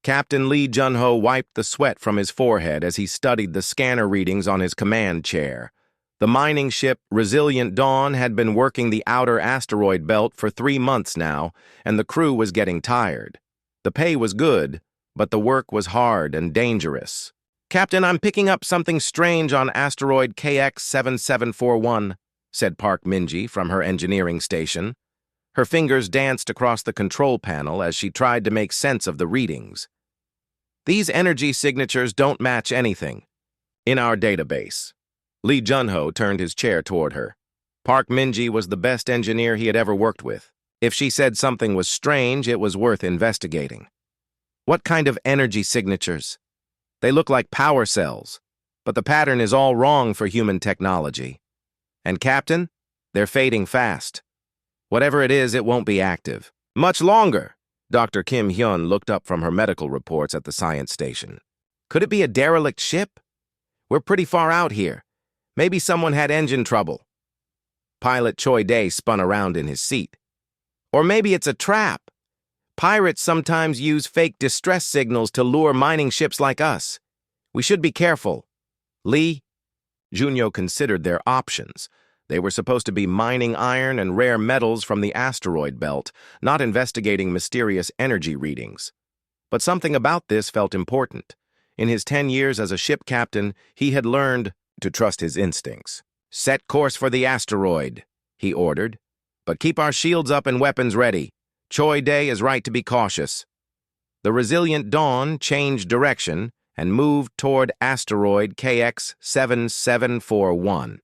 Captain Lee Jun-ho wiped the sweat from his forehead as he studied the scanner readings on his command chair. The mining ship Resilient Dawn had been working the outer asteroid belt for 3 months now, and the crew was getting tired. The pay was good, but the work was hard and dangerous. "Captain, I'm picking up something strange on asteroid KX-7741, said Park Minji from her engineering station. Her fingers danced across the control panel as she tried to make sense of the readings. "These energy signatures don't match anything in our database." Lee Jun-ho turned his chair toward her. Park Minji was the best engineer he had ever worked with. If she said something was strange, it was worth investigating. "What kind of energy signatures?" "They look like power cells, but the pattern is all wrong for human technology. And Captain, they're fading fast. Whatever it is, it won't be active much longer." Dr. Kim Hyun looked up from her medical reports at the science station. "Could it be a derelict ship? We're pretty far out here. Maybe someone had engine trouble." Pilot Choi Dae spun around in his seat. "Or maybe it's a trap. Pirates sometimes use fake distress signals to lure mining ships like us. We should be careful." "Lee?" Junyo considered their options. They were supposed to be mining iron and rare metals from the asteroid belt, not investigating mysterious energy readings. But something about this felt important. In his 10 years as a ship captain, he had learned to trust his instincts. "Set course for the asteroid," he ordered. "But keep our shields up and weapons ready. Choi Dae is right to be cautious." The Resilient Dawn changed direction and moved toward asteroid KX-7741.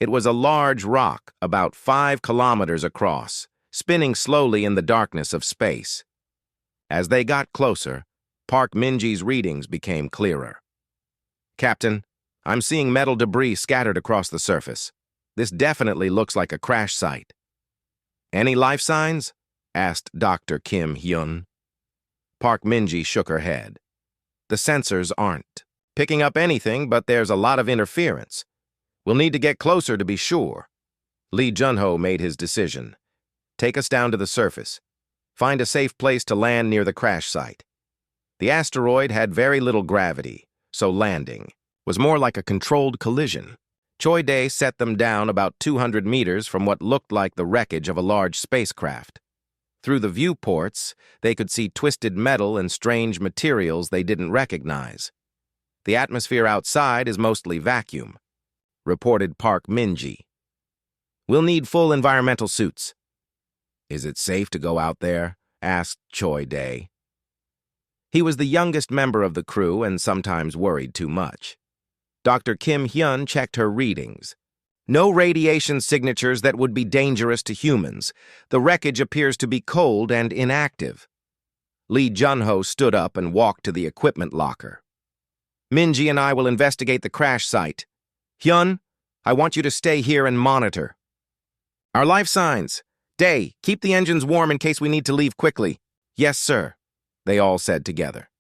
It was a large rock about 5 kilometers across, spinning slowly in the darkness of space. As they got closer, Park Minji's readings became clearer. "Captain, I'm seeing metal debris scattered across the surface. This definitely looks like a crash site." "Any life signs?" asked Dr. Kim Hyun. Park Minji shook her head. "The sensors aren't picking up anything, but there's a lot of interference. We'll need to get closer to be sure." Lee Jun-ho made his decision. "Take us down to the surface. Find a safe place to land near the crash site." The asteroid had very little gravity, so landing was more like a controlled collision. Choi Dae set them down about 200 meters from what looked like the wreckage of a large spacecraft. Through the viewports, they could see twisted metal and strange materials they didn't recognize. "The atmosphere outside is mostly vacuum," reported Park Minji. "We'll need full environmental suits." "Is it safe to go out there?" asked Choi Dae. He was the youngest member of the crew and sometimes worried too much. Dr. Kim Hyun checked her readings. "No radiation signatures that would be dangerous to humans. The wreckage appears to be cold and inactive." Lee Jun-ho stood up and walked to the equipment locker. "Minji and I will investigate the crash site. Hyun, I want you to stay here and monitor." "Our life signs. Dae, keep the engines warm in case we need to leave quickly." "Yes, sir," they all said together.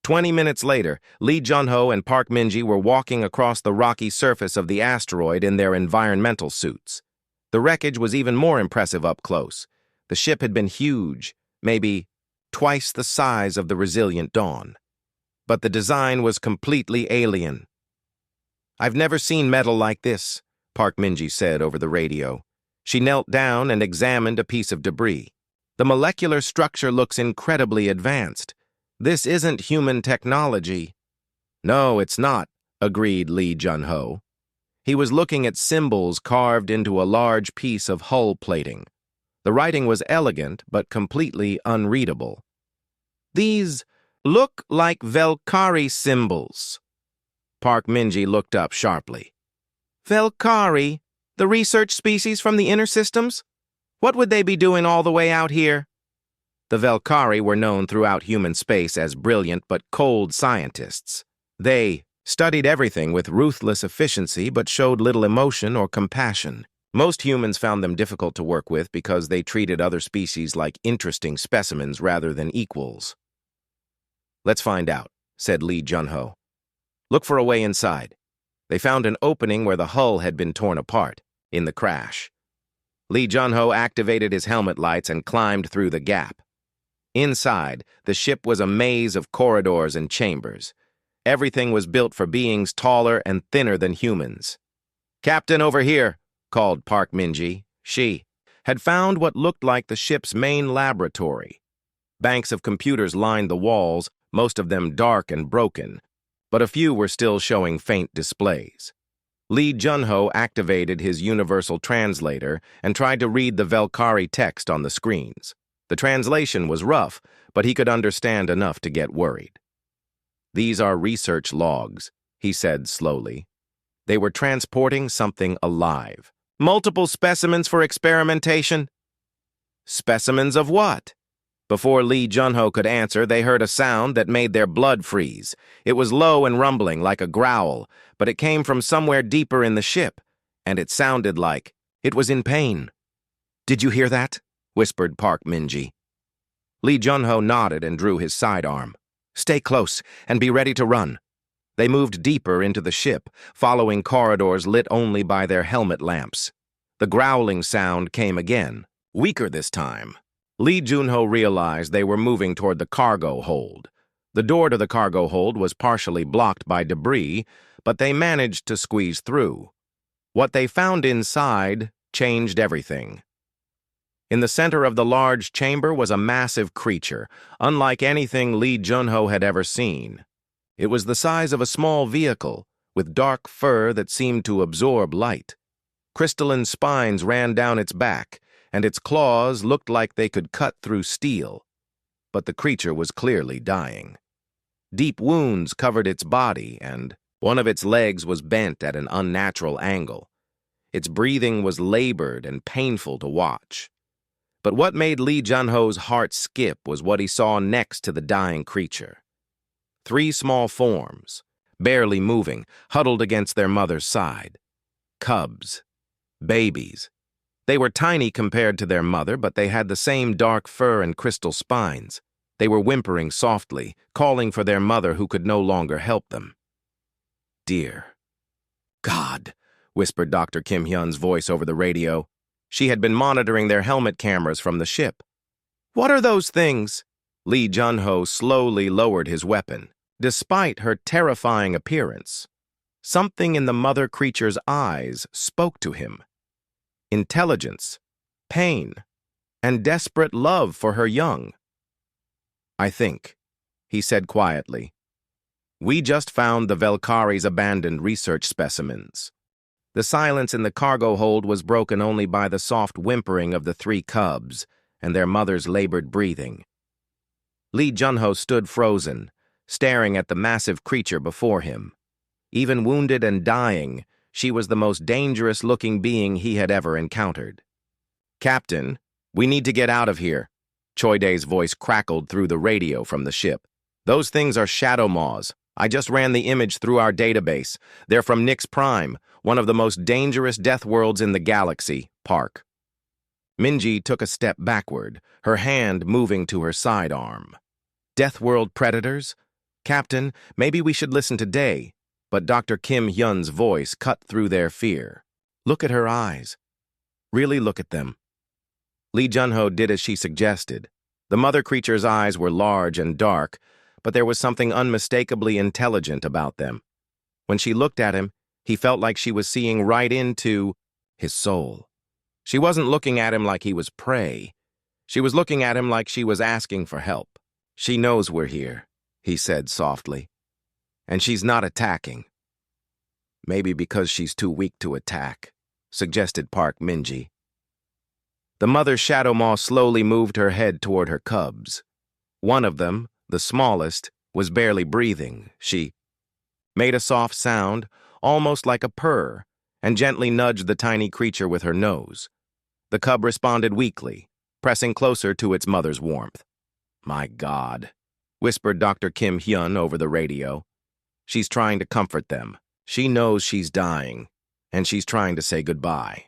20 minutes later, Lee Jun-ho and Park Minji were walking across the rocky surface of the asteroid in their environmental suits. The wreckage was even more impressive up close. The ship had been huge, maybe twice the size of the Resilient Dawn. But the design was completely alien. "I've never seen metal like this," Park Minji said over the radio. She knelt down and examined a piece of debris. "The molecular structure looks incredibly advanced. This isn't human technology." "No, it's not," agreed Lee Jun-ho. He was looking at symbols carved into a large piece of hull plating. The writing was elegant, but completely unreadable. "These look like Velkari symbols." Park Minji looked up sharply. "Velkari? The research species from the inner systems? What would they be doing all the way out here?" The Velkari were known throughout human space as brilliant but cold scientists. They studied everything with ruthless efficiency but showed little emotion or compassion. Most humans found them difficult to work with because they treated other species like interesting specimens rather than equals. "Let's find out," said Lee Jun-ho. "Look for a way inside." They found an opening where the hull had been torn apart in the crash. Lee Jun-ho activated his helmet lights and climbed through the gap. Inside, the ship was a maze of corridors and chambers. Everything was built for beings taller and thinner than humans. "Captain, over here," called Park Minji. She had found what looked like the ship's main laboratory. Banks of computers lined the walls, most of them dark and broken, but a few were still showing faint displays. Lee Junho activated his universal translator and tried to read the Velkari text on the screens. The translation was rough, but he could understand enough to get worried. "These are research logs," he said slowly. They were transporting something alive. "Multiple specimens for experimentation?" "Specimens of what?" Before Lee Junho could answer, they heard a sound that made their blood freeze. It was low and rumbling, like a growl, but it came from somewhere deeper in the ship, and it sounded like it was in pain. "Did you hear that?" whispered Park Minji. Lee Junho nodded and drew his sidearm. "Stay close and be ready to run." They moved deeper into the ship, following corridors lit only by their helmet lamps. The growling sound came again, weaker this time. Lee Junho realized they were moving toward the cargo hold. The door to the cargo hold was partially blocked by debris, but they managed to squeeze through. What they found inside changed everything. In the center of the large chamber was a massive creature, unlike anything Lee Junho had ever seen. It was the size of a small vehicle, with dark fur that seemed to absorb light. Crystalline spines ran down its back, and its claws looked like they could cut through steel. But the creature was clearly dying. Deep wounds covered its body, and one of its legs was bent at an unnatural angle. Its breathing was labored and painful to watch. But what made Lee Junho's heart skip was what he saw next to the dying creature. 3 small forms, barely moving, huddled against their mother's side. Cubs. Babies. They were tiny compared to their mother, but they had the same dark fur and crystal spines. They were whimpering softly, calling for their mother who could no longer help them. "Dear God," whispered Dr. Kim Hyun's voice over the radio. She had been monitoring their helmet cameras from the ship. "What are those things?" Lee Junho slowly lowered his weapon. Despite her terrifying appearance, something in the mother creature's eyes spoke to him. Intelligence, pain, and desperate love for her young. "I think," he said quietly, "we just found the Velkari's abandoned research specimens." The silence in the cargo hold was broken only by the soft whimpering of the 3 cubs and their mother's labored breathing. Lee Junho stood frozen, staring at the massive creature before him. Even wounded and dying, she was the most dangerous-looking being he had ever encountered. "Captain, we need to get out of here." Choi Dae's voice crackled through the radio from the ship. "Those things are shadow maws. I just ran the image through our database. They're from Nix Prime, one of the most dangerous death worlds in the galaxy, Park." Minji took a step backward, her hand moving to her sidearm. "Death world predators? Captain, maybe we should listen to Dae." But Dr. Kim Hyun's voice cut through their fear. "Look at her eyes. Really look at them." Lee Junho did as she suggested. The mother creature's eyes were large and dark, but there was something unmistakably intelligent about them. When she looked at him, he felt like she was seeing right into his soul. She wasn't looking at him like he was prey. She was looking at him like she was asking for help. "She knows we're here," he said softly. "And she's not attacking." "Maybe because she's too weak to attack," suggested Park Minji. The mother's shadow maw slowly moved her head toward her cubs. One of them, the smallest, was barely breathing. She made a soft sound, almost like a purr, and gently nudged the tiny creature with her nose. The cub responded weakly, pressing closer to its mother's warmth. "My God," whispered Dr. Kim Hyun over the radio. "She's trying to comfort them. She knows she's dying, and she's trying to say goodbye."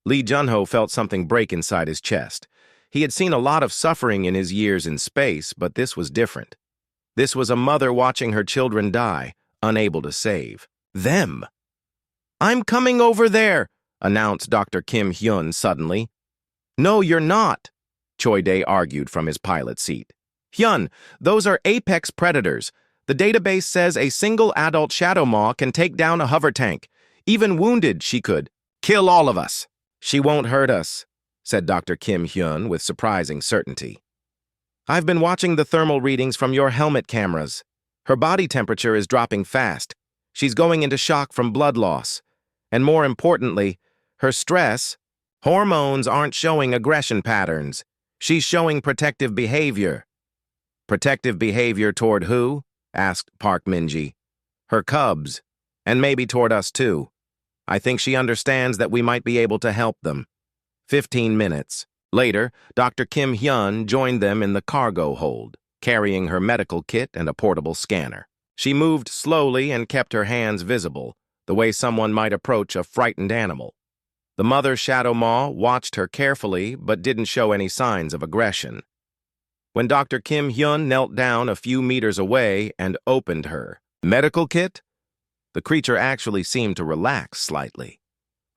Lee Junho felt something break inside his chest. He had seen a lot of suffering in his years in space, but this was different. This was a mother watching her children die, unable to save them. "I'm coming over there," announced Dr. Kim Hyun suddenly. "No, you're not." Choi Dae argued from his pilot seat. Hyun, those are apex predators. The database says a single adult shadow maw can take down a hover tank. Even wounded, she could kill all of us. She won't hurt us, said Dr. Kim Hyun with surprising certainty. I've been watching the thermal readings from your helmet cameras. Her body temperature is dropping fast. She's going into shock from blood loss. And more importantly, her stress, hormones aren't showing aggression patterns. She's showing protective behavior. Protective behavior toward who? Asked Park Min-ji. Her cubs, and maybe toward us too. I think she understands that we might be able to help them. 15 minutes. Later, Dr. Kim Hyun joined them in the cargo hold, carrying her medical kit and a portable scanner. She moved slowly and kept her hands visible, the way someone might approach a frightened animal. The mother shadow maw watched her carefully but didn't show any signs of aggression. When Dr. Kim Hyun knelt down a few meters away and opened her medical kit, the creature actually seemed to relax slightly.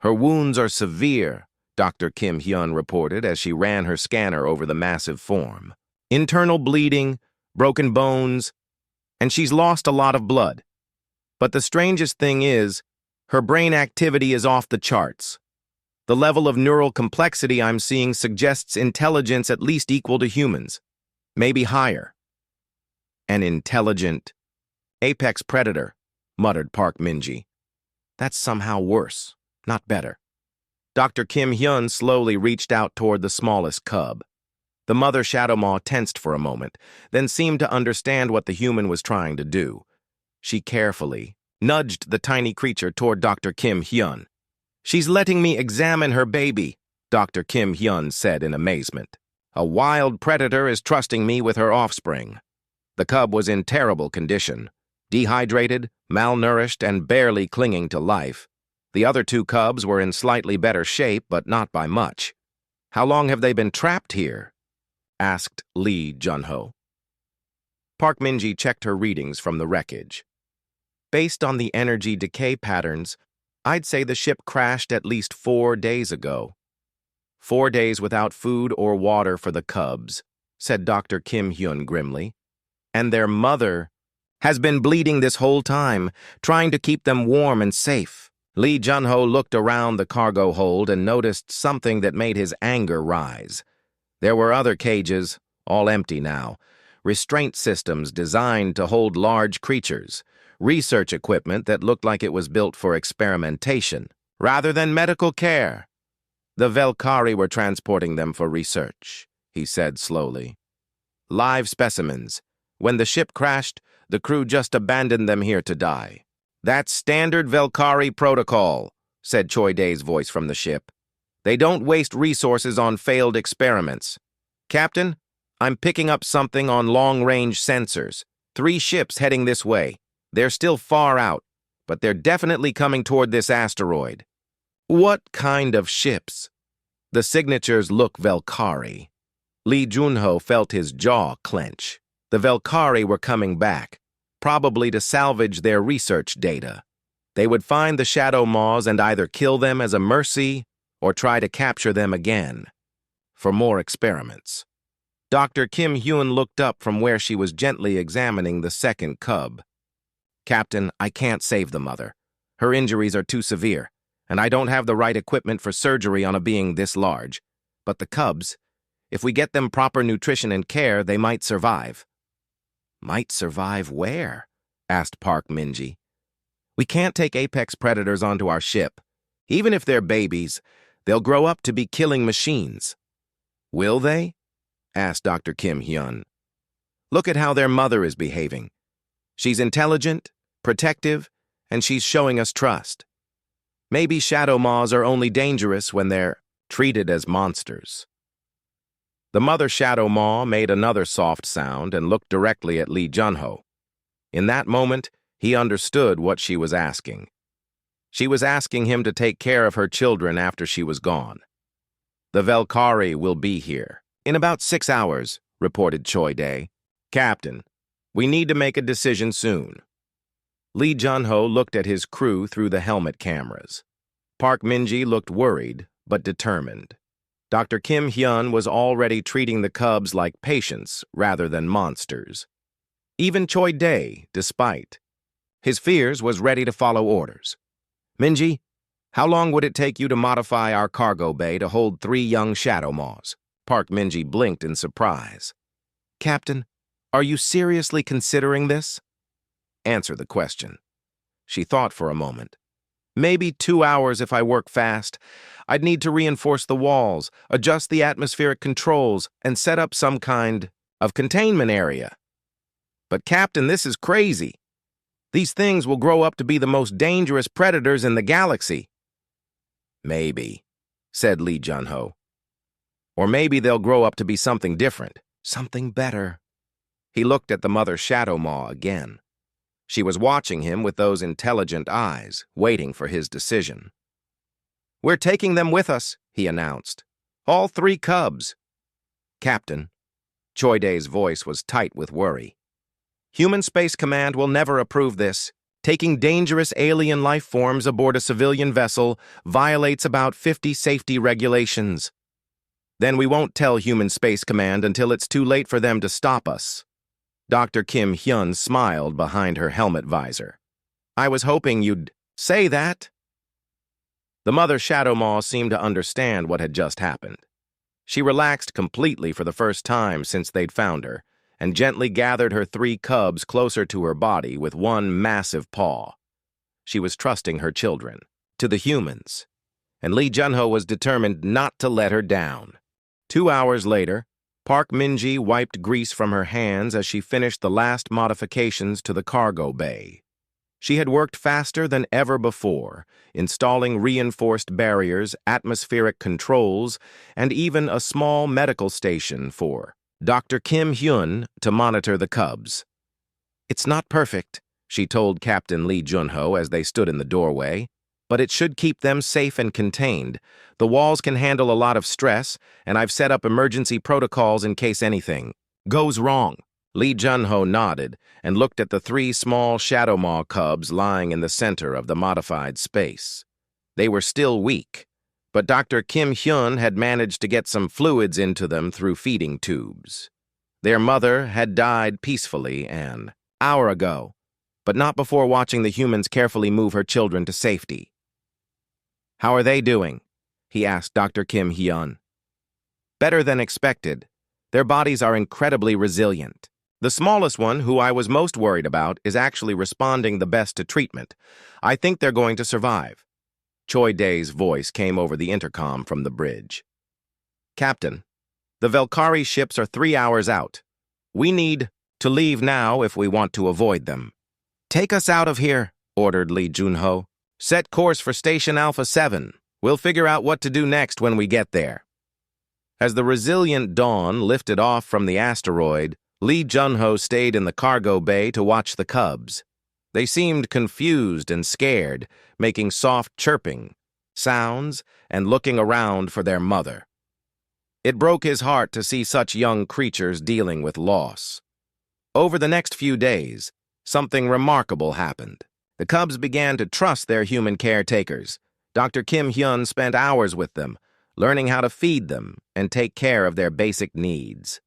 Her wounds are severe, Dr. Kim Hyun reported as she ran her scanner over the massive form. Internal bleeding, broken bones, and she's lost a lot of blood. But the strangest thing is, her brain activity is off the charts. The level of neural complexity I'm seeing suggests intelligence at least equal to humans, maybe higher. An intelligent apex predator, muttered Park Min-ji. That's somehow worse, not better. Dr. Kim Hyun slowly reached out toward the smallest cub. The mother shadow maw tensed for a moment, then seemed to understand what the human was trying to do. She carefully nudged the tiny creature toward Dr. Kim Hyun. She's letting me examine her baby, Dr. Kim Hyun said in amazement. A wild predator is trusting me with her offspring. The cub was in terrible condition, dehydrated, malnourished, and barely clinging to life. The other two cubs were in slightly better shape, but not by much. How long have they been trapped here? Asked Lee Jun-ho. Park Min-ji checked her readings from the wreckage. Based on the energy decay patterns, I'd say the ship crashed at least 4 days ago. 4 days without food or water for the cubs, said Dr. Kim Hyun grimly. And their mother has been bleeding this whole time, trying to keep them warm and safe. Lee Jun-ho looked around the cargo hold and noticed something that made his anger rise. There were other cages, all empty now, restraint systems designed to hold large creatures, research equipment that looked like it was built for experimentation, rather than medical care. The Velkari were transporting them for research, he said slowly. Live specimens. When the ship crashed, the crew just abandoned them here to die. That's standard Velkari protocol, said Choi Dae's voice from the ship. They don't waste resources on failed experiments. Captain, I'm picking up something on long-range sensors. 3 ships heading this way. They're still far out, but they're definitely coming toward this asteroid. What kind of ships? The signatures look Velkari. Lee Jun-ho felt his jaw clench. The Velkari were coming back, probably to salvage their research data. They would find the shadow maws and either kill them as a mercy or try to capture them again for more experiments. Dr. Kim Hyun looked up from where she was gently examining the second cub. Captain, I can't save the mother. Her injuries are too severe, and I don't have the right equipment for surgery on a being this large. But the cubs, if we get them proper nutrition and care, they might survive. Might survive where? Asked Park Min-ji. We can't take apex predators onto our ship. Even if they're babies, they'll grow up to be killing machines. Will they? Asked Dr. Kim Hyun. Look at how their mother is behaving. She's intelligent, protective, and she's showing us trust. Maybe shadow maws are only dangerous when they're treated as monsters. The mother shadow maw made another soft sound and looked directly at Lee Jun-ho. In that moment, he understood what she was asking. She was asking him to take care of her children after she was gone. The Velkari will be here. In about 6 hours, reported Choi Dae. Captain, we need to make a decision soon. Lee Jun-ho looked at his crew through the helmet cameras. Park Min-ji looked worried, but determined. Dr. Kim Hyun was already treating the cubs like patients rather than monsters. Even Choi Dae, despite his fears, was ready to follow orders. Minji, how long would it take you to modify our cargo bay to hold 3 young shadow maws? Park Minji blinked in surprise. Captain, are you seriously considering this? Answer the question. She thought for a moment. Maybe 2 hours if I work fast. I'd need to reinforce the walls, adjust the atmospheric controls, and set up some kind of containment area. But Captain, this is crazy. These things will grow up to be the most dangerous predators in the galaxy. Maybe, said Lee Jun-ho. Or maybe they'll grow up to be something different, something better. He looked at the mother Shadow Maw again. She was watching him with those intelligent eyes, waiting for his decision. We're taking them with us, he announced. All 3 cubs. Captain, Choi Dae's voice was tight with worry. Human Space Command will never approve this. Taking dangerous alien life forms aboard a civilian vessel violates about 50 safety regulations. Then we won't tell Human Space Command until it's too late for them to stop us. Dr. Kim Hyun smiled behind her helmet visor. I was hoping you'd say that. The mother Shadow Maw seemed to understand what had just happened. She relaxed completely for the first time since they'd found her, and gently gathered her 3 cubs closer to her body with one massive paw. She was trusting her children, to the humans, and Lee Jun-ho was determined not to let her down. 2 hours later, Park Minji wiped grease from her hands as she finished the last modifications to the cargo bay. She had worked faster than ever before, installing reinforced barriers, atmospheric controls, and even a small medical station for Dr. Kim Hyun to monitor the cubs. It's not perfect, she told Captain Lee Jun-ho as they stood in the doorway, but it should keep them safe and contained. The walls can handle a lot of stress, and I've set up emergency protocols in case anything goes wrong. Lee Jun-ho nodded and looked at the 3 small Shadow Maw cubs lying in the center of the modified space. They were still weak, but Dr. Kim Hyun had managed to get some fluids into them through feeding tubes. Their mother had died peacefully an hour ago, but not before watching the humans carefully move her children to safety. How are they doing? He asked Dr. Kim Hyun. Better than expected. Their bodies are incredibly resilient. The smallest one, who I was most worried about, is actually responding the best to treatment. I think they're going to survive. Choi Dae's voice came over the intercom from the bridge. Captain, the Velkari ships are 3 hours out. We need to leave now if we want to avoid them. Take us out of here, ordered Lee Jun-ho. Set course for Station Alpha 7. We'll figure out what to do next when we get there. As the resilient Dawn lifted off from the asteroid, Lee Jun-ho stayed in the cargo bay to watch the cubs. They seemed confused and scared, making soft chirping sounds and looking around for their mother. It broke his heart to see such young creatures dealing with loss. Over the next few days, something remarkable happened. The cubs began to trust their human caretakers. Dr. Kim Hyun spent hours with them, learning how to feed them and take care of their basic needs.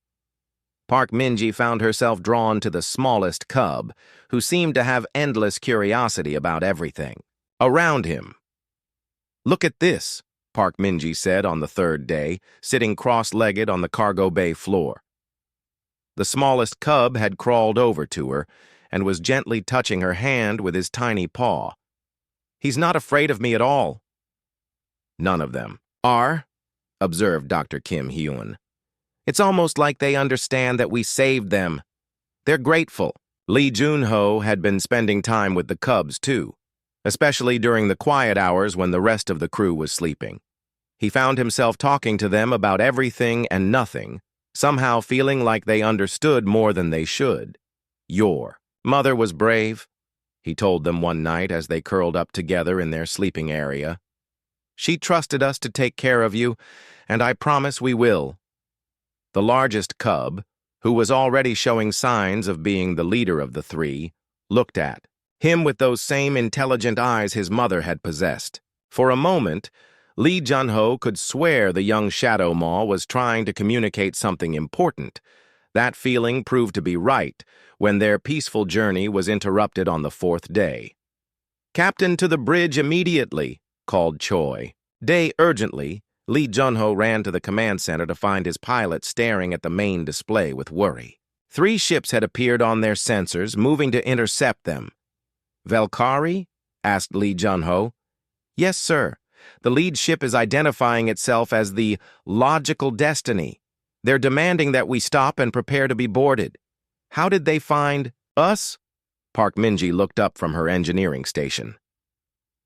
Park Minji found herself drawn to the smallest cub, who seemed to have endless curiosity about everything around him. Look at this, Park Minji said on the 3rd day, sitting cross-legged on the cargo bay floor. The smallest cub had crawled over to her and was gently touching her hand with his tiny paw. He's not afraid of me at all. None of them are, observed Dr. Kim Hyun. It's almost like they understand that we saved them. They're grateful. Lee Jun-ho had been spending time with the cubs, too, especially during the quiet hours when the rest of the crew was sleeping. He found himself talking to them about everything and nothing, somehow feeling like they understood more than they should. Your mother was brave, he told them one night as they curled up together in their sleeping area. She trusted us to take care of you, and I promise we will. The largest cub, who was already showing signs of being the leader of the 3, looked at him with those same intelligent eyes his mother had possessed. For a moment, Lee Jun-ho could swear the young Shadow Maw was trying to communicate something important. That feeling proved to be right when their peaceful journey was interrupted on the fourth day. "Captain, to the bridge immediately," called Choi. Urgently, Lee Jun-ho ran to the command center to find his pilot staring at the main display with worry. 3 ships had appeared on their sensors, moving to intercept them. "Valkyrie?" asked Lee Jun-ho. "Yes, sir. The lead ship is identifying itself as the Logical Destiny. They're demanding that we stop and prepare to be boarded." "How did they find us?" Park Min-ji looked up from her engineering station.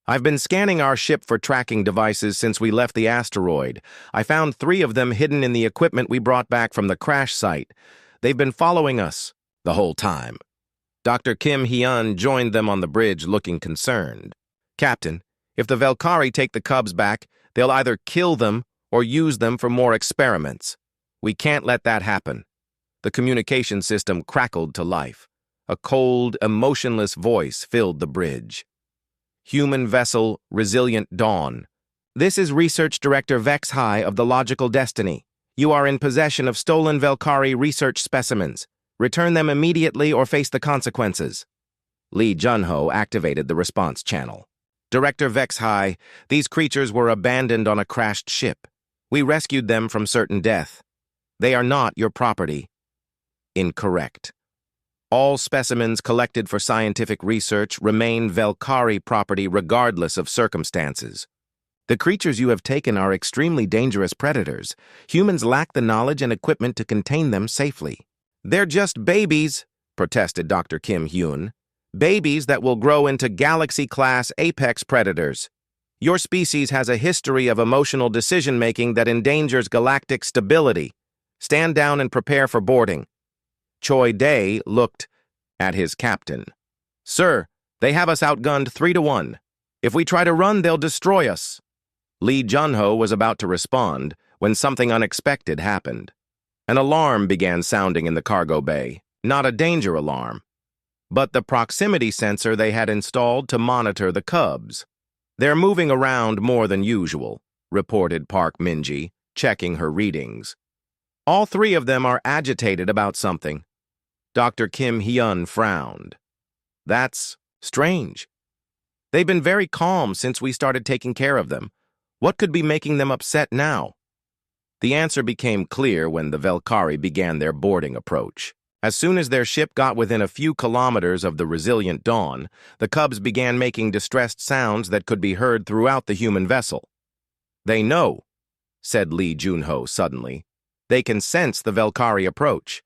"I've been scanning our ship for tracking devices since we left the asteroid. I found 3 of them hidden in the equipment we brought back from the crash site. They've been following us the whole time." Dr. Kim Hyun joined them on the bridge looking concerned. "Captain, if the Valkyrie take the Cubs back, they'll either kill them or use them for more experiments. We can't let that happen." The communication system crackled to life. A cold, emotionless voice filled the bridge. "Human vessel, Resilient Dawn. This is Research Director Vex High of the Logical Destiny. You are in possession of stolen Valkyrie research specimens. Return them immediately or face the consequences." Lee Jun-ho activated the response channel. "Director Vex High, these creatures were abandoned on a crashed ship. We rescued them from certain death. They are not your property." Incorrect. All specimens collected for scientific research remain Valkyrie property regardless of circumstances. The creatures you have taken are extremely dangerous predators. Humans lack the knowledge and equipment to contain them safely. "They're just babies," protested Dr. Kim Hyun. "Babies that will grow into galaxy-class apex predators. Your species has a history of emotional decision-making that endangers galactic stability. Stand down and prepare for boarding." Choi Dae looked at his captain. "Sir, they have us outgunned 3-1. If we try to run, they'll destroy us." Lee Jun-ho was about to respond when something unexpected happened. An alarm began sounding in the cargo bay, not a danger alarm, but the proximity sensor they had installed to monitor the Cubs. "They're moving around more than usual," reported Park Min-ji, checking her readings. "All 3 of them are agitated about something." Dr. Kim Hyun frowned. "That's strange. They've been very calm since we started taking care of them. What could be making them upset now?" The answer became clear when the Valkyrie began their boarding approach. As soon as their ship got within a few kilometers of the Resilient Dawn, the Cubs began making distressed sounds that could be heard throughout the human vessel. "They know," said Lee Jun-ho suddenly. "They can sense the Valkyrie approach.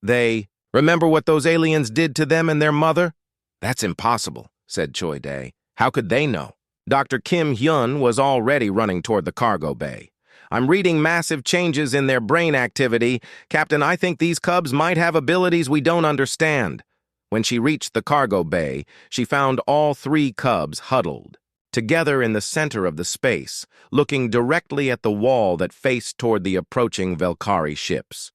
They remember what those aliens did to them and their mother?" "That's impossible," said Choi Dae. "How could they know?" Dr. Kim Hyun was already running toward the cargo bay. "I'm reading massive changes in their brain activity. Captain, I think these Cubs might have abilities we don't understand." When she reached the cargo bay, she found all 3 Cubs huddled, together in the center of the space, looking directly at the wall that faced toward the approaching Valkyrie ships.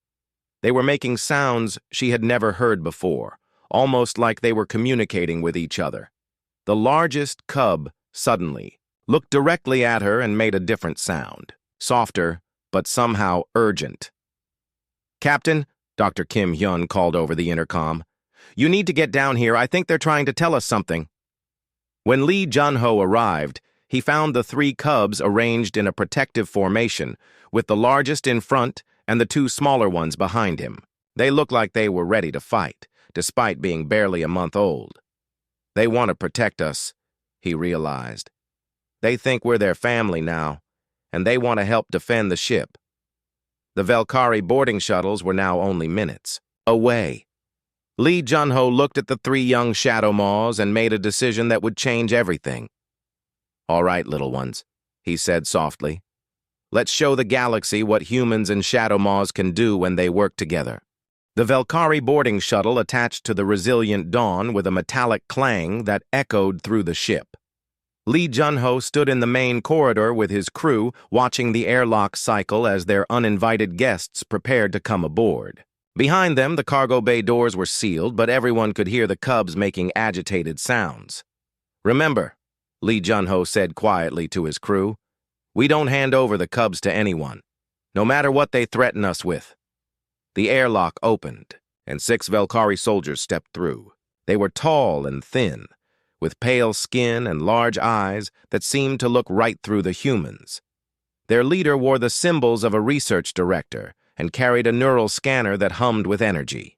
They were making sounds she had never heard before, almost like they were communicating with each other. The largest Cub suddenly looked directly at her and made a different sound, softer, but somehow urgent. "Captain," Dr. Kim Hyun called over the intercom, "you need to get down here. I think they're trying to tell us something." When Lee Jun-ho arrived, he found the 3 Cubs arranged in a protective formation, with the largest in front and the 2 smaller ones behind him. They looked like they were ready to fight, despite being barely a month old. "They want to protect us," he realized. "They think we're their family now, and they want to help defend the ship." The Valkyrie boarding shuttles were now only minutes away. Lee Jun-ho looked at the 3 young Shadow Maws and made a decision that would change everything. "All right, little ones," he said softly. "Let's show the galaxy what humans and Shadow Maws can do when they work together." The Valkyrie boarding shuttle attached to the Resilient Dawn with a metallic clang that echoed through the ship. Lee Jun-ho stood in the main corridor with his crew, watching the airlock cycle as their uninvited guests prepared to come aboard. Behind them, the cargo bay doors were sealed, but everyone could hear the Cubs making agitated sounds. "Remember," Lee Jun-ho said quietly to his crew, We don't hand over the cubs to anyone, no matter what they threaten us with. The airlock opened, and 6 Velkhari soldiers stepped through. They were tall and thin, with pale skin and large eyes that seemed to look right through the humans. Their leader wore the symbols of a research director and carried a neural scanner that hummed with energy.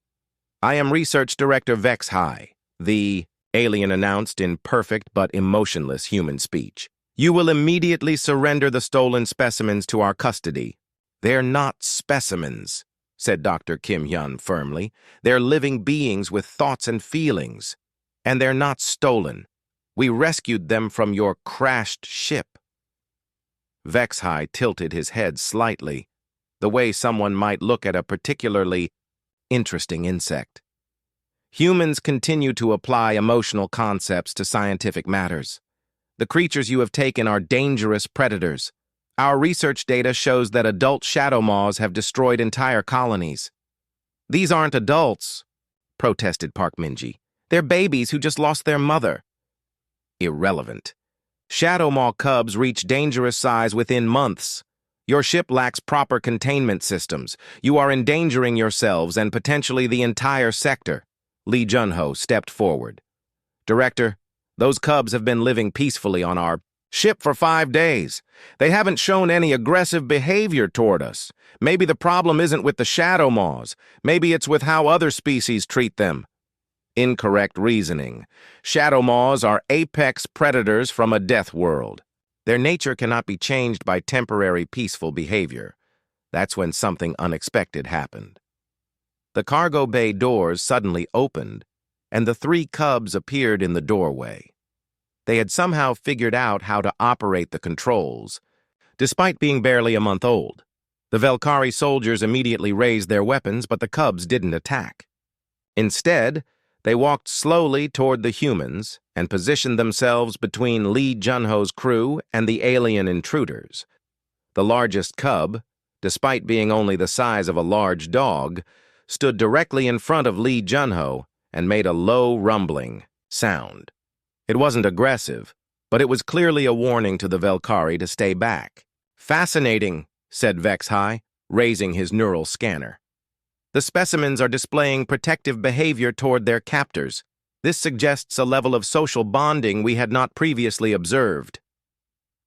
"I am Research Director HFY," the alien announced in perfect but emotionless human speech. "You will immediately surrender the stolen specimens to our custody." "They're not specimens," said Dr. Kim Hyun firmly. "They're living beings with thoughts and feelings. And they're not stolen. We rescued them from your crashed ship." HFY tilted his head slightly, the way someone might look at a particularly interesting insect. "Humans continue to apply emotional concepts to scientific matters. The creatures you have taken are dangerous predators. Our research data shows that adult shadow maws have destroyed entire colonies." "These aren't adults," protested Park Minji. "They're babies who just lost their mother." "Irrelevant. Shadow maw cubs reach dangerous size within months. Your ship lacks proper containment systems. You are endangering yourselves and potentially the entire sector." Lee Junho stepped forward. "Director, those cubs have been living peacefully on our ship for 5 days. They haven't shown any aggressive behavior toward us. Maybe the problem isn't with the shadow maws. Maybe it's with how other species treat them." "Incorrect reasoning. Shadow maws are apex predators from a death world. Their nature cannot be changed by temporary peaceful behavior. That's when something unexpected happened." The cargo bay doors suddenly opened, and the 3 cubs appeared in the doorway. They had somehow figured out how to operate the controls, despite being barely a month old. The Velkhari soldiers immediately raised their weapons, but the cubs didn't attack. Instead, they walked slowly toward the humans and positioned themselves between Lee Junho's crew and the alien intruders. The largest cub, despite being only the size of a large dog, stood directly in front of Lee Junho and made a low rumbling sound. It wasn't aggressive, but it was clearly a warning to the Velkhari to stay back. "Fascinating," said HFY, raising his neural scanner. "The specimens are displaying protective behavior toward their captors. This suggests a level of social bonding we had not previously observed."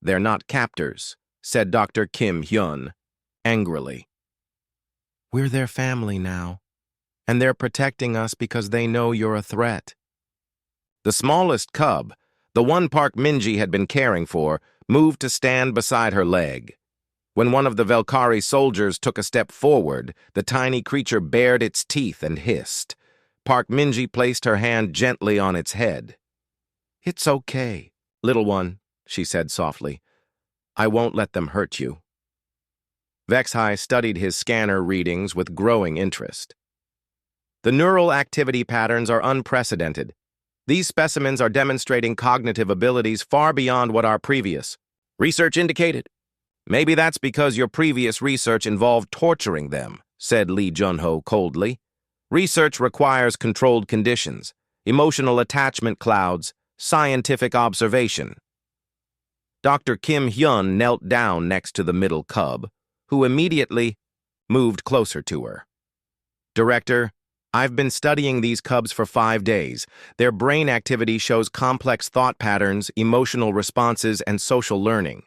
"They're not captors," said Dr. Kim Hyun, angrily. "We're their family now, and they're protecting us because they know you're a threat." The smallest cub, the one Park Minji had been caring for, moved to stand beside her leg. When one of the Velkhari soldiers took a step forward, the tiny creature bared its teeth and hissed. Park Minji placed her hand gently on its head. "It's okay, little one," she said softly. "I won't let them hurt you." HFY studied his scanner readings with growing interest. "The neural activity patterns are unprecedented. These specimens are demonstrating cognitive abilities far beyond what our previous research indicated." "Maybe that's because your previous research involved torturing them," said Lee Junho coldly. "Research requires controlled conditions, emotional attachment clouds, scientific observation." Dr. Kim Hyun knelt down next to the middle cub, who immediately moved closer to her. "Director, I've been studying these cubs for 5 days. Their brain activity shows complex thought patterns, emotional responses, and social learning.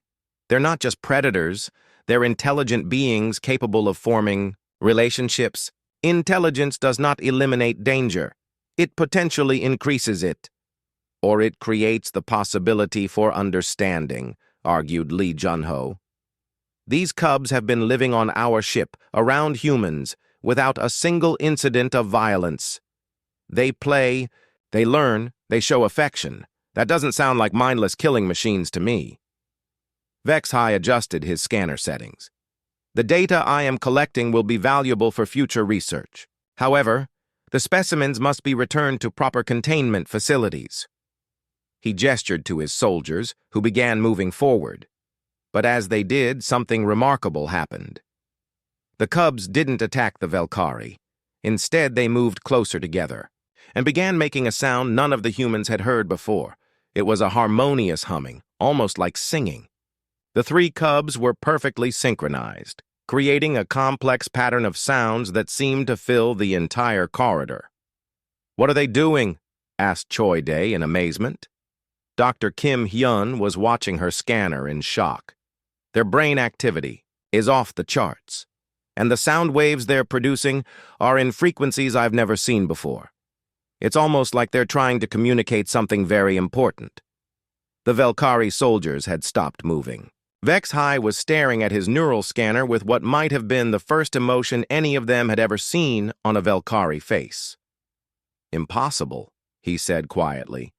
They're not just predators, they're intelligent beings capable of forming relationships. Intelligence does not eliminate danger. It potentially increases it. Or it creates the possibility for understanding," argued Lee Junho. "These cubs have been living on our ship, around humans, without a single incident of violence. They play, they learn, they show affection. That doesn't sound like mindless killing machines to me." HFY adjusted his scanner settings. "The data I am collecting will be valuable for future research. However, the specimens must be returned to proper containment facilities." He gestured to his soldiers, who began moving forward. But as they did, something remarkable happened. The cubs didn't attack the Velkhari. Instead, they moved closer together and began making a sound none of the humans had heard before. It was a harmonious humming, almost like singing. The three cubs were perfectly synchronized, creating a complex pattern of sounds that seemed to fill the entire corridor. "What are they doing?" asked Choi Dae in amazement. Dr. Kim Hyun was watching her scanner in shock. Their brain activity is off the charts, and the sound waves they're producing are in frequencies I've never seen before. It's almost like they're trying to communicate something very important. The Velkari soldiers had stopped moving. Vex-Hai was staring at his neural scanner with what might have been the first emotion any of them had ever seen on a Velkari face. "Impossible," he said quietly.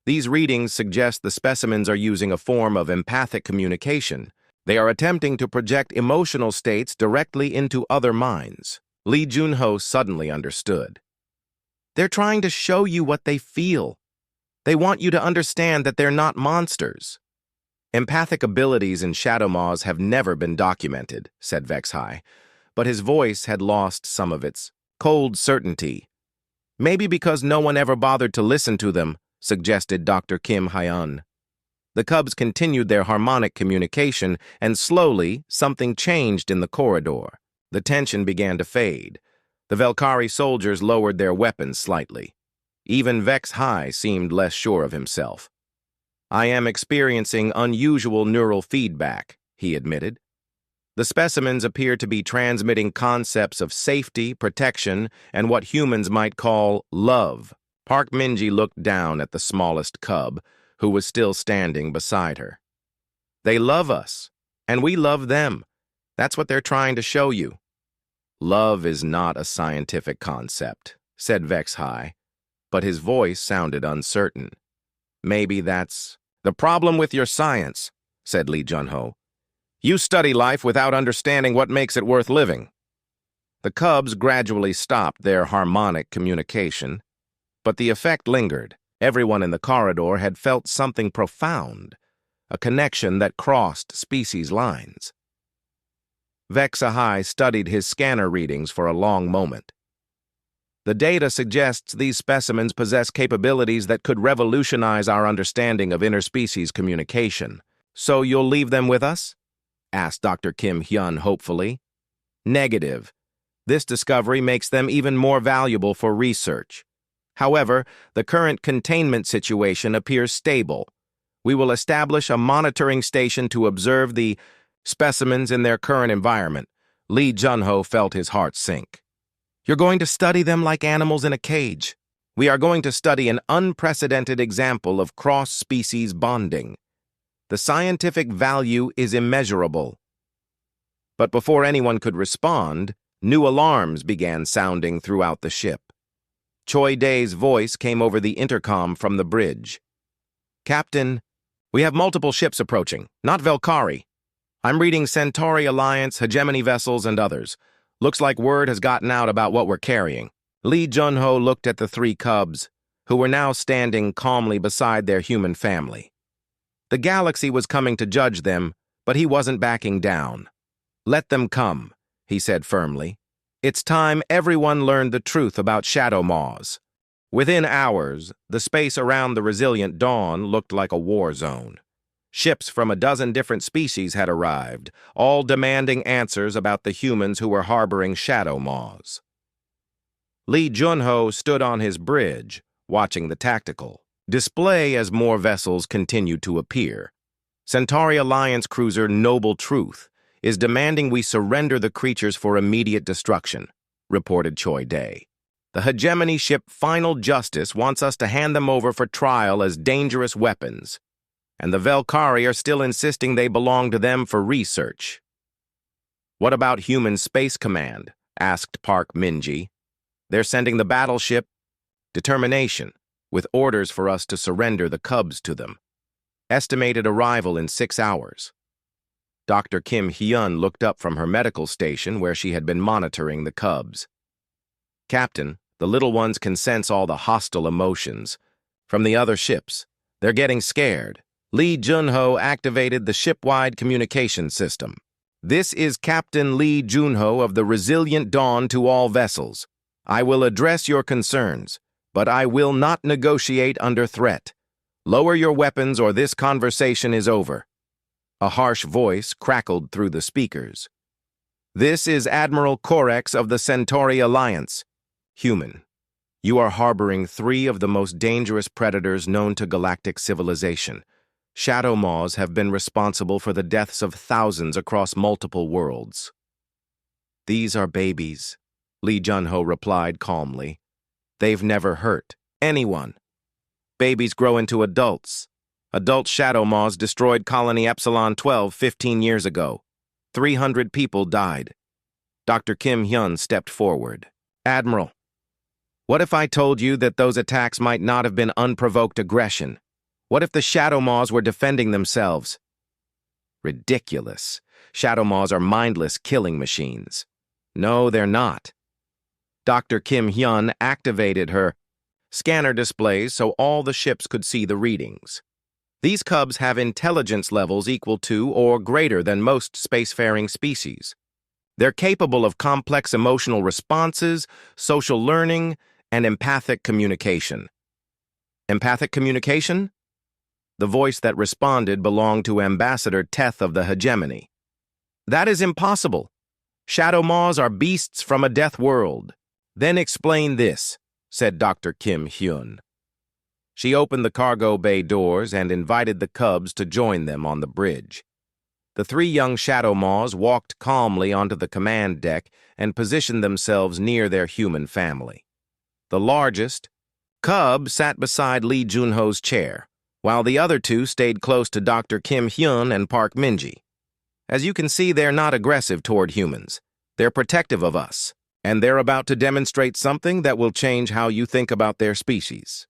"These readings suggest the specimens are using a form of empathic communication. They are attempting to project emotional states directly into other minds." Lee Junho suddenly understood. "They're trying to show you what they feel. They want you to understand that they're not monsters." "Empathic abilities in Shadow Maws have never been documented," said Vex-Hai, but his voice had lost some of its cold certainty. "Maybe because no one ever bothered to listen to them," suggested Dr. Kim Hyun. The cubs continued their harmonic communication, and slowly something changed in the corridor. The tension began to fade. The Velkari soldiers lowered their weapons slightly. Even Vex-Hai seemed less sure of himself. "I am experiencing unusual neural feedback," he admitted. The specimens appear to be transmitting concepts of safety, protection, and what humans might call love. Park Minji looked down at the smallest cub, who was still standing beside her. "They love us, and we love them. That's what they're trying to show you." "Love is not a scientific concept," said Vex-Hai, but his voice sounded uncertain. "Maybe that's the problem with your science," said Lee Junho. "You study life without understanding what makes it worth living." The cubs gradually stopped their harmonic communication, but the effect lingered. Everyone in the corridor had felt something profound, a connection that crossed species lines. Vex-Hai studied his scanner readings for a long moment. "The data suggests these specimens possess capabilities that could revolutionize our understanding of interspecies communication. So you'll leave them with us?" asked Dr. Kim Hyun hopefully. "Negative. This discovery makes them even more valuable for research. However, the current containment situation appears stable. We will establish a monitoring station to observe the specimens in their current environment." Lee Junho felt his heart sink. "You're going to study them like animals in a cage. We are going to study an unprecedented example of cross-species bonding. The scientific value is immeasurable." But before anyone could respond, new alarms began sounding throughout the ship. Choi Dae's voice came over the intercom from the bridge. "Captain, we have multiple ships approaching, not Velkari. I'm reading Centauri Alliance, hegemony vessels, and others. Looks like word has gotten out about what we're carrying." Lee Junho looked at the three cubs, who were now standing calmly beside their human family. The galaxy was coming to judge them, but he wasn't backing down. "Let them come," he said firmly. "It's time everyone learned the truth about Shadow Maws." Within hours, the space around the resilient Dawn looked like a war zone. Ships from a dozen different species had arrived, all demanding answers about the humans who were harboring Shadow Maws. Lee Junho stood on his bridge, watching the tactical display as more vessels continued to appear. Centauri Alliance cruiser Noble Truth is demanding we surrender the creatures for immediate destruction, reported Choi Dae. The hegemony ship Final Justice wants us to hand them over for trial as dangerous weapons, and the Velkari are still insisting they belong to them for research. "What about Human Space Command?" asked Park Minji. "They're sending the battleship Determination with orders for us to surrender the cubs to them. Estimated arrival in 6 hours." Dr. Kim Hyun looked up from her medical station where she had been monitoring the cubs. "Captain, the little ones can sense all the hostile emotions from the other ships. They're getting scared." Lee Junho activated the ship-wide communication system. "This is Captain Lee Junho of the Resilient Dawn to all vessels. I will address your concerns, but I will not negotiate under threat. Lower your weapons or this conversation is over." A harsh voice crackled through the speakers. "This is Admiral Orcs of the Centauri Alliance. Human, you are harboring 3 of the most dangerous predators known to galactic civilization. Shadow Maws have been responsible for the deaths of thousands across multiple worlds." "These are babies," Lee Jun-ho replied calmly. "They've never hurt anyone. Babies grow into adults. Adult Shadow Maws destroyed Colony Epsilon 12 15 years ago. 300 people died." Dr. Kim Hyun stepped forward. "Admiral, what if I told you that those attacks might not have been unprovoked aggression? What if the Shadow Maws were defending themselves?" "Ridiculous. Shadow Maws are mindless killing machines." "No, they're not." Dr. Kim Hyun activated her scanner displays so all the ships could see the readings. "These cubs have intelligence levels equal to or greater than most spacefaring species. They're capable of complex emotional responses, social learning, and empathic communication." "Empathic communication?" The voice that responded belonged to Ambassador Teth of the Hegemony. "That is impossible. Shadow Maws are beasts from a death world." "Then explain this," said Dr. Kim Hyun. She opened the cargo bay doors and invited the cubs to join them on the bridge. The 3 young Shadow Maws walked calmly onto the command deck and positioned themselves near their human family. The largest, cub, sat beside Lee Jun-ho's chair, while the other 2 stayed close to Dr. Kim Hyun and Park Min-ji. "As you can see, they're not aggressive toward humans. They're protective of us, and they're about to demonstrate something that will change how you think about their species."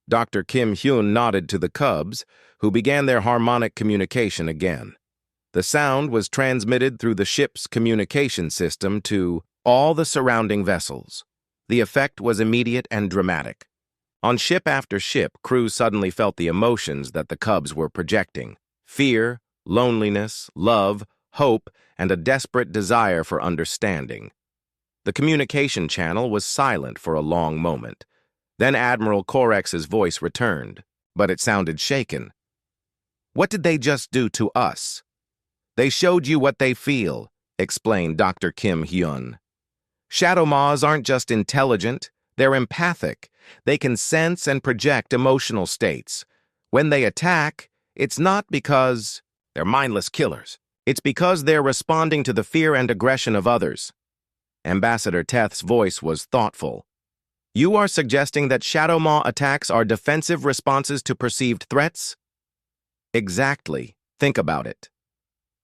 Dr. Kim Hyun nodded to the cubs, who began their harmonic communication again. The sound was transmitted through the ship's communication system to all the surrounding vessels. The effect was immediate and dramatic. On ship after ship, crews suddenly felt the emotions that the cubs were projecting: fear, loneliness, love, hope, and a desperate desire for understanding. The communication channel was silent for a long moment. Then Admiral Korex's voice returned, but it sounded shaken. "What did they just do to us?" "They showed you what they feel," explained Dr. Kim Hyun. "Shadow Maws aren't just intelligent, they're empathic. They can sense and project emotional states. When they attack, it's not because they're mindless killers. It's because they're responding to the fear and aggression of others." Ambassador Teth's voice was thoughtful. "You are suggesting that Shadow Maw attacks are defensive responses to perceived threats?" "Exactly. Think about it.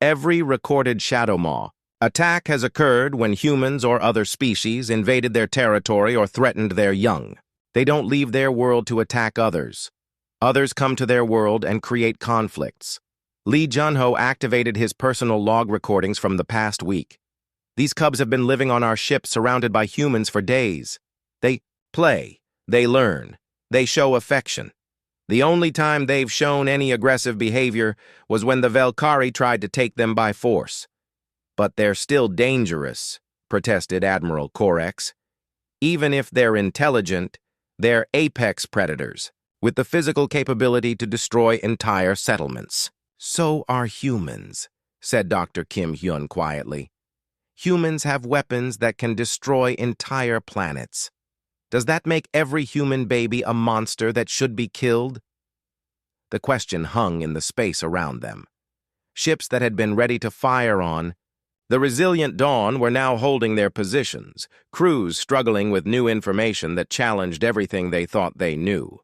Every recorded Shadow Maw attack has occurred when humans or other species invaded their territory or threatened their young. They don't leave their world to attack others. Others come to their world and create conflicts." Lee Jun-ho activated his personal log recordings from the past week. "These cubs have been living on our ship surrounded by humans for days. They play, they learn, they show affection. The only time they've shown any aggressive behavior was when the Velkari tried to take them by force." "But they're still dangerous," protested Admiral Korex. "Even if they're intelligent, they're apex predators, with the physical capability to destroy entire settlements." "So are humans," said Dr. Kim Hyun quietly. "Humans have weapons that can destroy entire planets. Does that make every human baby a monster that should be killed?" The question hung in the space around them. Ships that had been ready to fire on the resilient Dawn were now holding their positions, crews struggling with new information that challenged everything they thought they knew.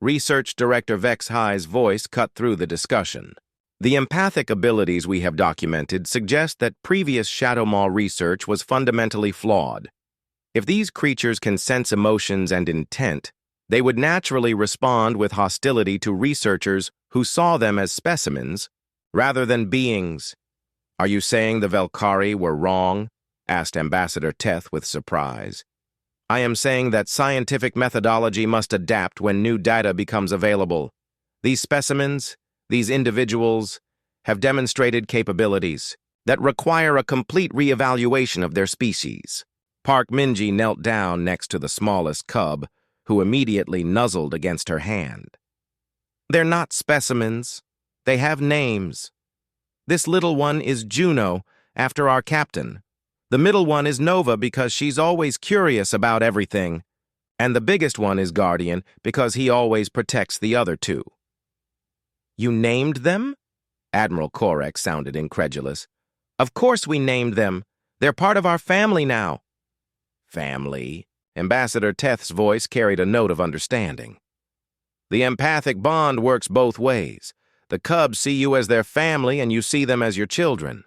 Research Director Vex Hai's voice cut through the discussion. "The empathic abilities we have documented suggest that previous Shadow Maw research was fundamentally flawed. If these creatures can sense emotions and intent, they would naturally respond with hostility to researchers who saw them as specimens rather than beings." "Are you saying the Velkari were wrong?" asked Ambassador Teth with surprise. "I am saying that scientific methodology must adapt when new data becomes available. These specimens, these individuals, have demonstrated capabilities that require a complete reevaluation of their species." Park Min-ji knelt down next to the smallest cub, who immediately nuzzled against her hand. "They're not specimens. They have names. This little one is Juno, after our captain. The middle one is Nova because she's always curious about everything. And the biggest one is Guardian because he always protects the other two. You named them? Admiral Korek sounded incredulous. Of course we named them. They're part of our family now. Family? Ambassador Teth's voice carried a note of understanding. The empathic bond works both ways. The cubs see you as their family and you see them as your children.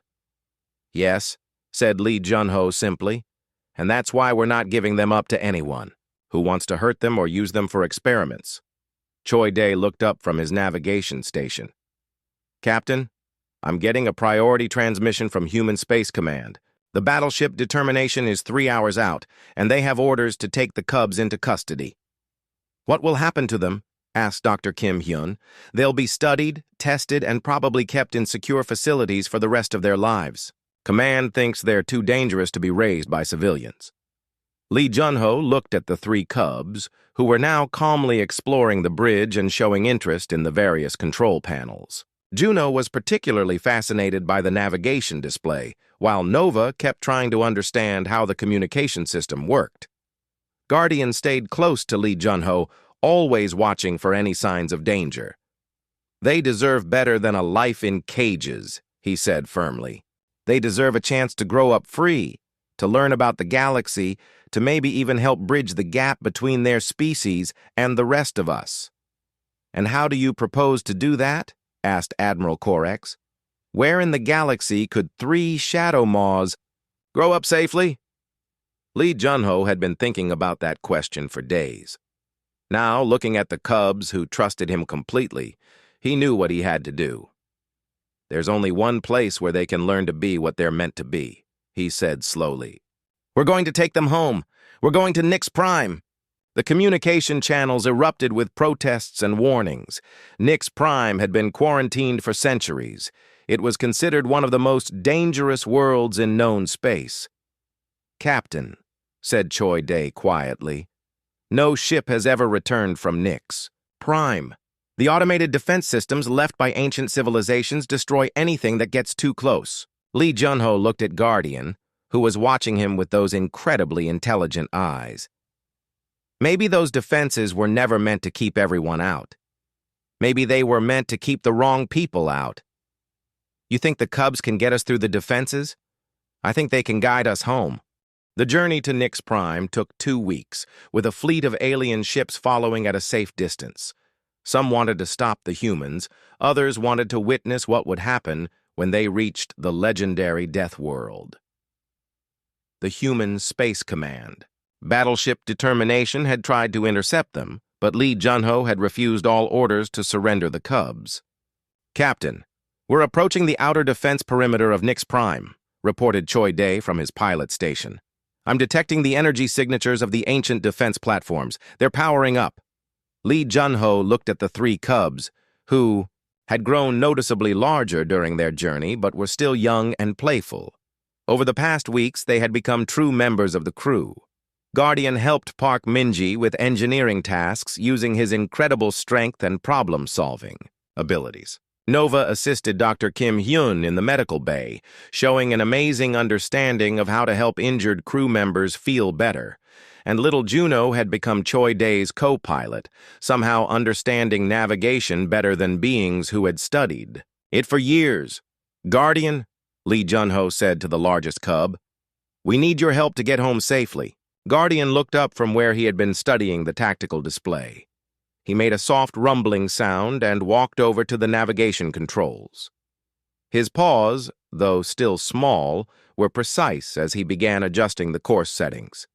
Yes, said Lee Junho simply, and that's why we're not giving them up to anyone who wants to hurt them or use them for experiments. Choi Day looked up from his navigation station. Captain, I'm getting a priority transmission from Human Space Command. The battleship Determination is 3 hours out, and they have orders to take the cubs into custody. What will happen to them? Asked Dr. Kim Hyun. They'll be studied, tested, and probably kept in secure facilities for the rest of their lives. Command thinks they're too dangerous to be raised by civilians. Lee Junho looked at the 3 cubs, who were now calmly exploring the bridge and showing interest in the various control panels. Juno was particularly fascinated by the navigation display, while Nova kept trying to understand how the communication system worked. Guardian stayed close to Lee Junho, always watching for any signs of danger. They deserve better than a life in cages, he said firmly. They deserve a chance to grow up free, to learn about the galaxy, to maybe even help bridge the gap between their species and the rest of us. And how do you propose to do that? Asked Admiral Korex. Where in the galaxy could 3 shadow maws grow up safely? Lee Junho had been thinking about that question for days. Now, looking at the cubs who trusted him completely, he knew what he had to do. There's only one place where they can learn to be what they're meant to be, he said slowly. We're going to take them home. We're going to Nix Prime. The communication channels erupted with protests and warnings. Nix Prime had been quarantined for centuries. It was considered one of the most dangerous worlds in known space. Captain, said Choi Day quietly, no ship has ever returned from Nix Prime. The automated defense systems left by ancient civilizations destroy anything that gets too close. Lee Junho looked at Guardian, who was watching him with those incredibly intelligent eyes. Maybe those defenses were never meant to keep everyone out. Maybe they were meant to keep the wrong people out. You think the cubs can get us through the defenses? I think they can guide us home. The journey to Nix Prime took 2 weeks, with a fleet of alien ships following at a safe distance. Some wanted to stop the humans, others wanted to witness what would happen when they reached the legendary Death World. The Human Space Command. Battleship Determination had tried to intercept them, but Lee Junho had refused all orders to surrender the cubs. Captain, we're approaching the outer defense perimeter of Nix Prime, reported Choi Day from his pilot station. I'm detecting the energy signatures of the ancient defense platforms. They're powering up. Lee Junho looked at the 3 cubs, who had grown noticeably larger during their journey but were still young and playful. Over the past weeks, they had become true members of the crew. Guardian helped Park Minji with engineering tasks using his incredible strength and problem-solving abilities. Nova assisted Dr. Kim Hyun in the medical bay, showing an amazing understanding of how to help injured crew members feel better. And little Juno had become Choi Day's co-pilot, somehow understanding navigation better than beings who had studied it for years. Guardian, Lee Junho said to the largest cub, we need your help to get home safely. Guardian looked up from where he had been studying the tactical display. He made a soft rumbling sound and walked over to the navigation controls. His paws, though still small, were precise as he began adjusting the course settings.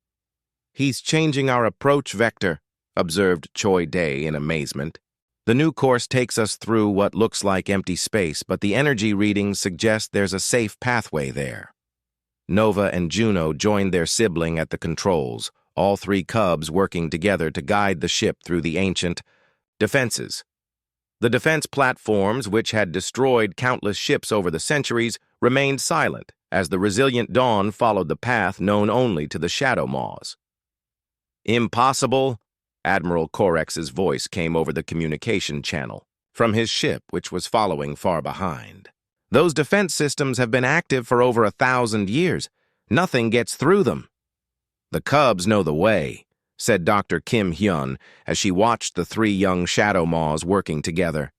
He's changing our approach vector, observed Choi Day in amazement. The new course takes us through what looks like empty space, but the energy readings suggest there's a safe pathway there. Nova and Juno joined their sibling at the controls, all 3 cubs working together to guide the ship through the ancient defenses. The defense platforms, which had destroyed countless ships over the centuries, remained silent as the resilient Dawn followed the path known only to the Shadow Maws. Impossible? Admiral Korex's voice came over the communication channel from his ship, which was following far behind. Those defense systems have been active for over 1,000 years. Nothing gets through them. The cubs know the way, said Dr. Kim Hyun as she watched the three young shadow maws working together.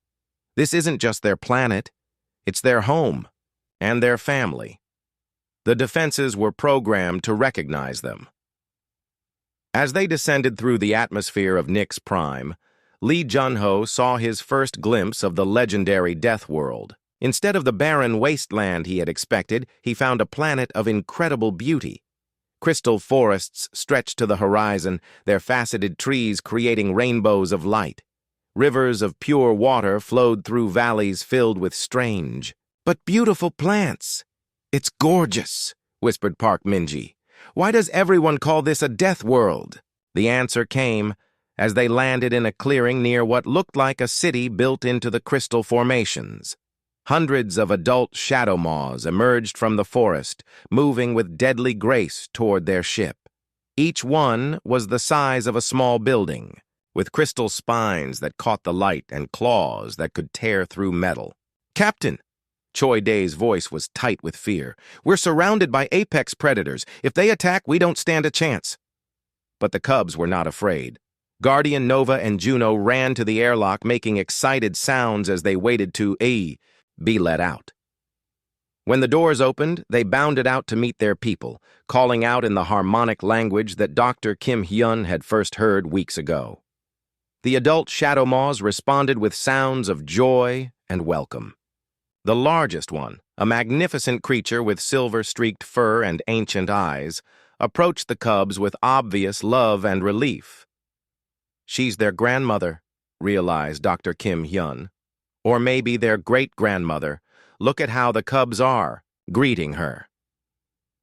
This isn't just their planet, it's their home and their family. The defenses were programmed to recognize them. As they descended through the atmosphere of Nix Prime, Lee Jun-ho saw his first glimpse of the legendary Death World. Instead of the barren wasteland he had expected, he found a planet of incredible beauty. Crystal forests stretched to the horizon, their faceted trees creating rainbows of light. Rivers of pure water flowed through valleys filled with strange but beautiful plants. "It's gorgeous," whispered Park Min-ji. "Why does everyone call this a death world?" The answer came as they landed in a clearing near what looked like a city built into the crystal formations. Hundreds of adult shadow maws emerged from the forest, moving with deadly grace toward their ship. Each one was the size of a small building, with crystal spines that caught the light and claws that could tear through metal. "Captain!" Choi Dae's voice was tight with fear. "We're surrounded by apex predators. If they attack, we don't stand a chance." But the cubs were not afraid. Guardian, Nova, and Juno ran to the airlock, making excited sounds as they waited to be let out. When the doors opened, they bounded out to meet their people, calling out in the harmonic language that Dr. Kim Hyun had first heard weeks ago. The adult shadow maws responded with sounds of joy and welcome. The largest one, a magnificent creature with silver-streaked fur and ancient eyes, approached the cubs with obvious love and relief. "She's their grandmother," realized Dr. Kim Hyun. "Or maybe their great-grandmother. Look at how the cubs are," greeting her.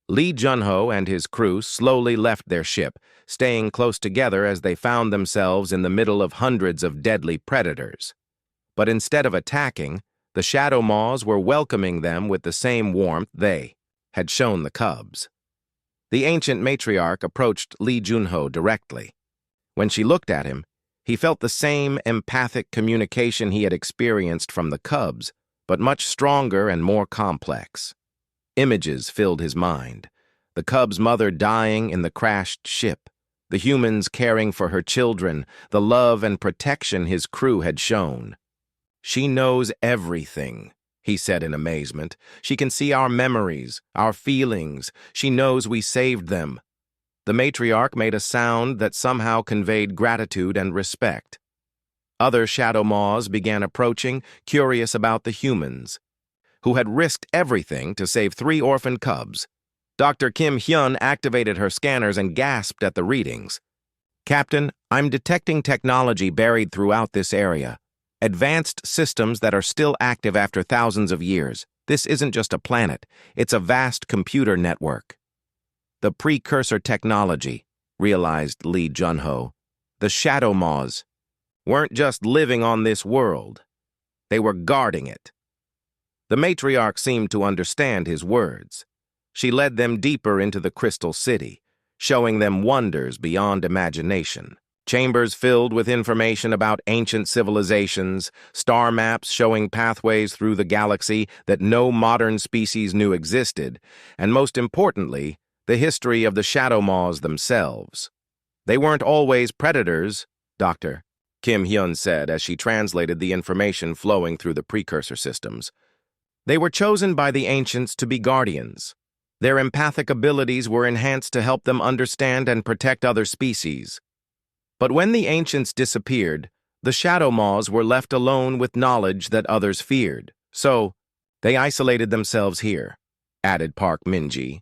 Lee Jun-ho and his crew slowly left their ship, staying close together as they found themselves in the middle of hundreds of deadly predators. But instead of attacking, the shadow maws were welcoming them with the same warmth they had shown the cubs. The ancient matriarch approached Lee Jun-ho directly. When she looked at him, he felt the same empathic communication he had experienced from the cubs, but much stronger and more complex. Images filled his mind. The cub's mother dying in the crashed ship, the humans caring for her children, the love and protection his crew had shown. "She knows everything," he said in amazement. "She can see our memories, our feelings. She knows we saved them." The matriarch made a sound that somehow conveyed gratitude and respect. Other shadow maws began approaching, curious about the humans, who had risked everything to save 3 orphan cubs. Dr. Kim Hyun activated her scanners and gasped at the readings. "Captain, I'm detecting technology buried throughout this area. Advanced systems that are still active after thousands of years. This isn't just a planet, it's a vast computer network." "The precursor technology," realized Lee Jun-ho. "The shadow maws weren't just living on this world. They were guarding it." The matriarch seemed to understand his words. She led them deeper into the crystal city, showing them wonders beyond imagination. Chambers filled with information about ancient civilizations, star maps showing pathways through the galaxy that no modern species knew existed, and most importantly, the history of the shadow maws themselves. "They weren't always predators, Dr. Kim Hyun said as she translated the information flowing through the precursor systems. "They were chosen by the ancients to be guardians. Their empathic abilities were enhanced to help them understand and protect other species. But when the ancients disappeared, the shadow maws were left alone with knowledge that others feared. So, they isolated themselves here," added Park Min-ji.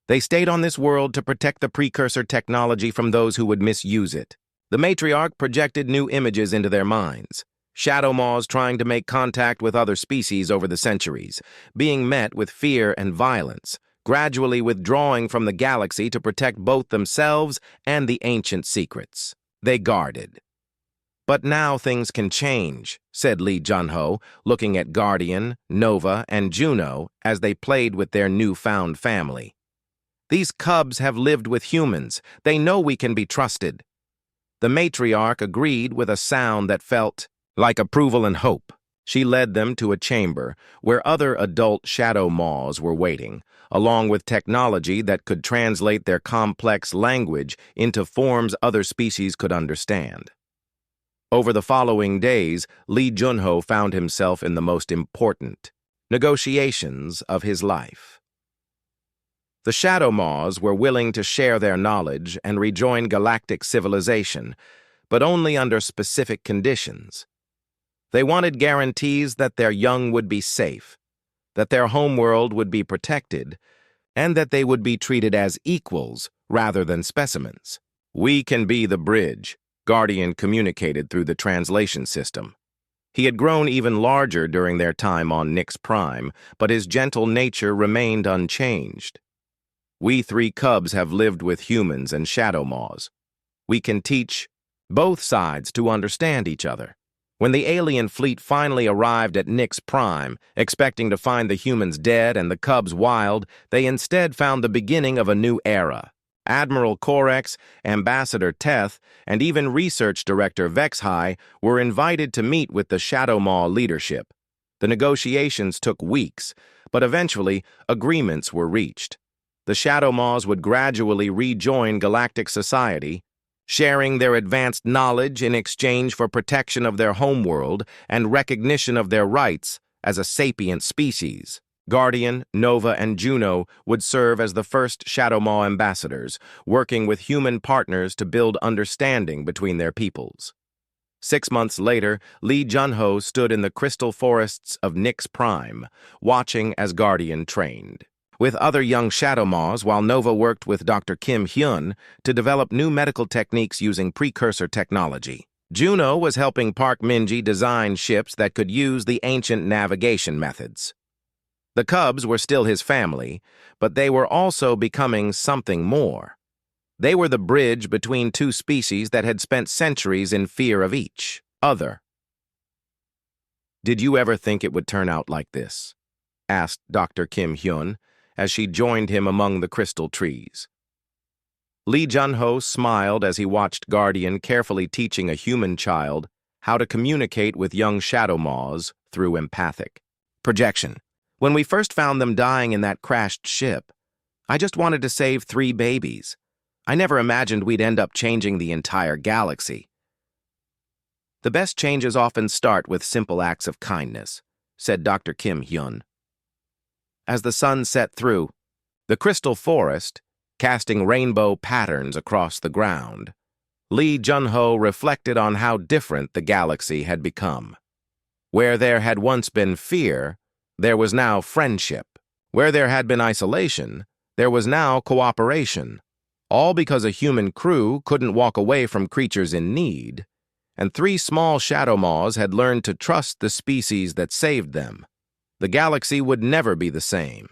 "They stayed on this world to protect the precursor technology from those who would misuse it." The matriarch projected new images into their minds. Shadow maws trying to make contact with other species over the centuries, being met with fear and violence, gradually withdrawing from the galaxy to protect both themselves and the ancient secrets they guarded. "But now things can change," said Lee Jun-ho, looking at Guardian, Nova, and Juno as they played with their newfound family. "These cubs have lived with humans. They know we can be trusted." The matriarch agreed with a sound that felt like approval and hope. She led them to a chamber where other adult shadow maws were waiting, along with technology that could translate their complex language into forms other species could understand. Over the following days, Lee Junho found himself in the most important negotiations of his life. The Shadow Maws were willing to share their knowledge and rejoin galactic civilization, but only under specific conditions. They wanted guarantees that their young would be safe, that their homeworld would be protected, and that they would be treated as equals rather than specimens. "We can be the bridge," Guardian communicated through the translation system. He had grown even larger during their time on Nyx Prime, but his gentle nature remained unchanged. "We three cubs have lived with humans and Shadow Maws. We can teach both sides to understand each other." When the alien fleet finally arrived at Nyx Prime, expecting to find the humans dead and the cubs wild, they instead found the beginning of a new era. Admiral Corex, Ambassador Teth, and even Research Director Vexhai were invited to meet with the Shadow Maw leadership. The negotiations took weeks, but eventually agreements were reached. The Shadow Maws would gradually rejoin galactic society, sharing their advanced knowledge in exchange for protection of their homeworld and recognition of their rights as a sapient species. Guardian, Nova, and Juno would serve as the first Shadow Maw ambassadors, working with human partners to build understanding between their peoples. 6 months later, Lee Junho stood in the crystal forests of Nyx Prime, watching as Guardian trained with other young Shadow Maws, while Nova worked with Dr. Kim Hyun to develop new medical techniques using precursor technology. Juno was helping Park Minji design ships that could use the ancient navigation methods. The cubs were still his family, but they were also becoming something more. They were the bridge between two species that had spent centuries in fear of each other. "Did you ever think it would turn out like this?" asked Dr. Kim Hyun as she joined him among the crystal trees. Lee Junho smiled as he watched Guardian carefully teaching a human child how to communicate with young Shadow Maws through empathic projection. "When we first found them dying in that crashed ship, I just wanted to save 3 babies. I never imagined we'd end up changing the entire galaxy." "The best changes often start with simple acts of kindness," said Dr. Kim Hyun. As the sun set through the crystal forest, casting rainbow patterns across the ground, Lee Junho reflected on how different the galaxy had become. Where there had once been fear, there was now friendship. Where there had been isolation, there was now cooperation. All because a human crew couldn't walk away from creatures in need, and 3 small Shadow Maws had learned to trust the species that saved them. The galaxy would never be the same.